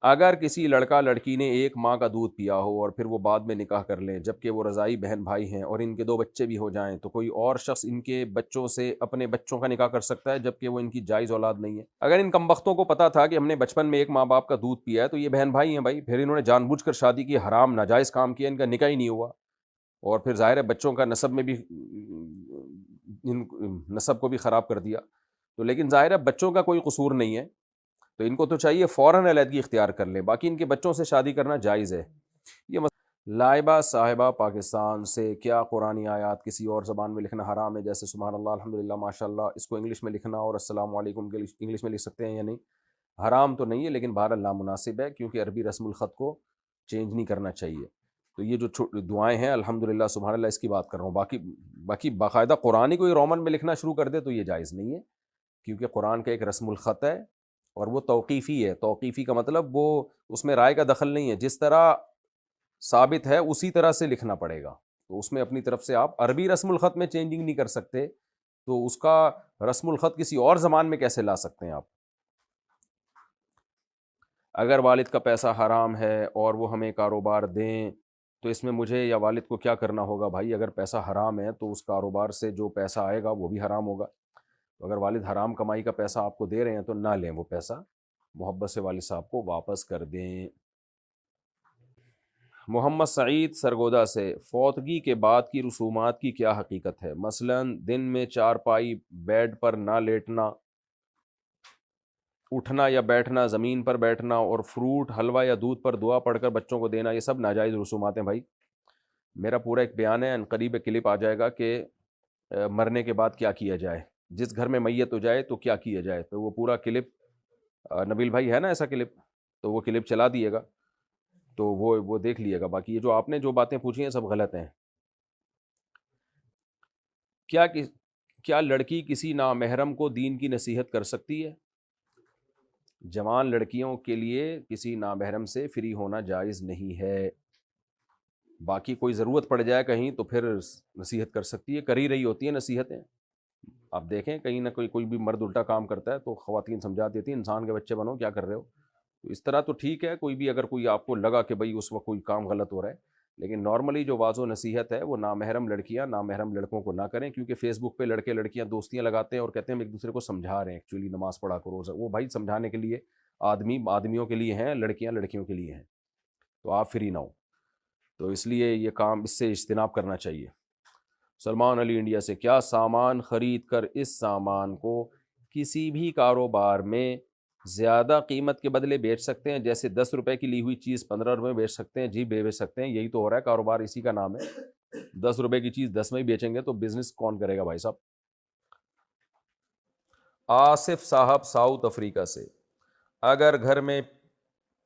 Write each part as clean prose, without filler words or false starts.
اگر کسی لڑکا لڑکی نے ایک ماں کا دودھ پیا ہو اور پھر وہ بعد میں نکاح کر لیں جبکہ وہ رضائی بہن بھائی ہیں اور ان کے 2 بچے بھی ہو جائیں، تو کوئی اور شخص ان کے بچوں سے اپنے بچوں کا نکاح کر سکتا ہے جبکہ وہ ان کی جائز اولاد نہیں ہے؟ اگر ان کمبختوں کو پتا تھا کہ ہم نے بچپن میں ایک ماں باپ کا دودھ پیا ہے تو یہ بہن بھائی ہیں بھائی، پھر انہوں نے جان بوجھ کر شادی کی، حرام ناجائز کام کیا، ان کا نکاح ہی نہیں ہوا، اور پھر ظاہر ہے بچوں کا نسب میں بھی ان نسب کو بھی خراب کر دیا، تو لیکن ظاہر ہے بچوں کا کوئی قصور نہیں ہے، تو ان کو تو چاہیے فوراً علیحدگی اختیار کر لیں، باقی ان کے بچوں سے شادی کرنا جائز ہے۔ یہ لائبہ صاحبہ پاکستان سے، کیا قرآنی آیات کسی اور زبان میں لکھنا حرام ہے؟ جیسے سبحان اللہ، الحمدللہ، ماشاء اللہ، اس کو انگلش میں لکھنا اور السلام علیکم کے انگلش میں لکھ سکتے ہیں یا نہیں؟ حرام تو نہیں ہے لیکن بہرحال نامناسب ہے، کیونکہ عربی رسم الخط کو چینج نہیں کرنا چاہیے۔ تو یہ جو دعائیں ہیں الحمدللہ سبحان اللہ اس کی بات کر رہا ہوں، باقی باقاعدہ قرآن ہی کوئی رومن میں لکھنا شروع کر دے تو یہ جائز نہیں ہے، کیونکہ قرآن کا ایک رسم الخط ہے اور وہ توقیفی ہے۔ توقیفی کا مطلب وہ اس میں رائے کا دخل نہیں ہے، جس طرح ثابت ہے اسی طرح سے لکھنا پڑے گا، تو اس میں اپنی طرف سے آپ عربی رسم الخط میں چینجنگ نہیں کر سکتے، تو اس کا رسم الخط کسی اور زبان میں کیسے لا سکتے ہیں آپ؟ اگر والد کا پیسہ حرام ہے اور وہ ہمیں کاروبار دیں تو اس میں مجھے یا والد کو کیا کرنا ہوگا؟ بھائی اگر پیسہ حرام ہے تو اس کاروبار سے جو پیسہ آئے گا وہ بھی حرام ہوگا، تو اگر والد حرام کمائی کا پیسہ آپ کو دے رہے ہیں تو نہ لیں وہ پیسہ، محبت سے والد صاحب کو واپس کر دیں۔ محمد سعید سرگودا سے، فوتگی کے بعد کی رسومات کی کیا حقیقت ہے؟ مثلا دن میں چارپائی بیڈ پر نہ لیٹنا، اٹھنا یا بیٹھنا زمین پر بیٹھنا، اور فروٹ حلوہ یا دودھ پر دعا پڑھ کر بچوں کو دینا، یہ سب ناجائز رسومات ہیں بھائی۔ میرا پورا ایک بیان ہے، عنقریب ایک کلپ آ جائے گا کہ مرنے کے بعد کیا کیا جائے، جس گھر میں میت ہو جائے تو کیا کیا جائے، تو وہ پورا کلپ نبیل بھائی ہے نا ایسا کلپ، تو وہ کلپ چلا دیے گا تو وہ دیکھ لیے گا، باقی یہ جو آپ نے جو باتیں پوچھی ہیں سب غلط ہیں۔ کیا لڑکی کسی نامحرم کو دین کی نصیحت کر سکتی ہے؟ جوان لڑکیوں کے لیے کسی نامحرم سے فری ہونا جائز نہیں ہے، باقی کوئی ضرورت پڑ جائے کہیں تو پھر نصیحت کر سکتی ہے، کر ہی رہی ہوتی ہیں نصیحتیں۔ آپ دیکھیں کہیں نہ کوئی بھی مرد الٹا کام کرتا ہے تو خواتین سمجھا دیتی ہیں انسان کے بچے بنو، کیا کر رہے ہو، تو اس طرح تو ٹھیک ہے، کوئی بھی اگر کوئی آپ کو لگا کہ بھئی اس وقت کوئی کام غلط ہو رہا ہے، لیکن نارملی جو واضح نصیحت ہے وہ نامحرم لڑکیاں نامحرم لڑکوں کو نہ کریں، کیونکہ فیس بک پہ لڑکے لڑکیاں دوستیاں لگاتے ہیں اور کہتے ہیں ہم ایک دوسرے کو سمجھا رہے ہیں، ایکچولی نماز پڑھا کرو، وہ بھائی سمجھانے کے لیے آدمیوں کے لیے ہیں، لڑکیاں لڑکیوں کے لیے ہیں، تو آپ فری نہ ہو، تو اس لیے یہ کام اس سے اجتناب کرنا چاہیے۔ سلمان علی انڈیا سے، کیا سامان خرید کر اس سامان کو کسی بھی کاروبار میں زیادہ قیمت کے بدلے بیچ سکتے ہیں؟ جیسے 10 روپے کی لی ہوئی چیز 15 روپے میں بیچ سکتے ہیں؟ جی بیچ سکتے ہیں، یہی تو ہو رہا ہے، کاروبار اسی کا نام ہے۔ 10 روپے کی چیز 10 میں ہی بیچیں گے تو بزنس کون کرے گا بھائی صاحب؟ آصف صاحب ساؤتھ افریقہ سے، اگر گھر میں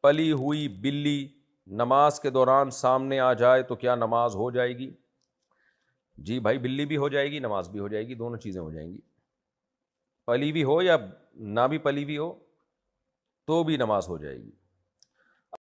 پلی ہوئی بلی نماز کے دوران سامنے آ جائے تو کیا نماز ہو جائے گی؟ جی بھائی، بلی بھی ہو جائے گی، نماز بھی ہو جائے گی، دونوں چیزیں ہو جائیں گی، پلی بھی ہو یا نہ بھی پلی بھی ہو تو بھی نماز ہو جائے گی۔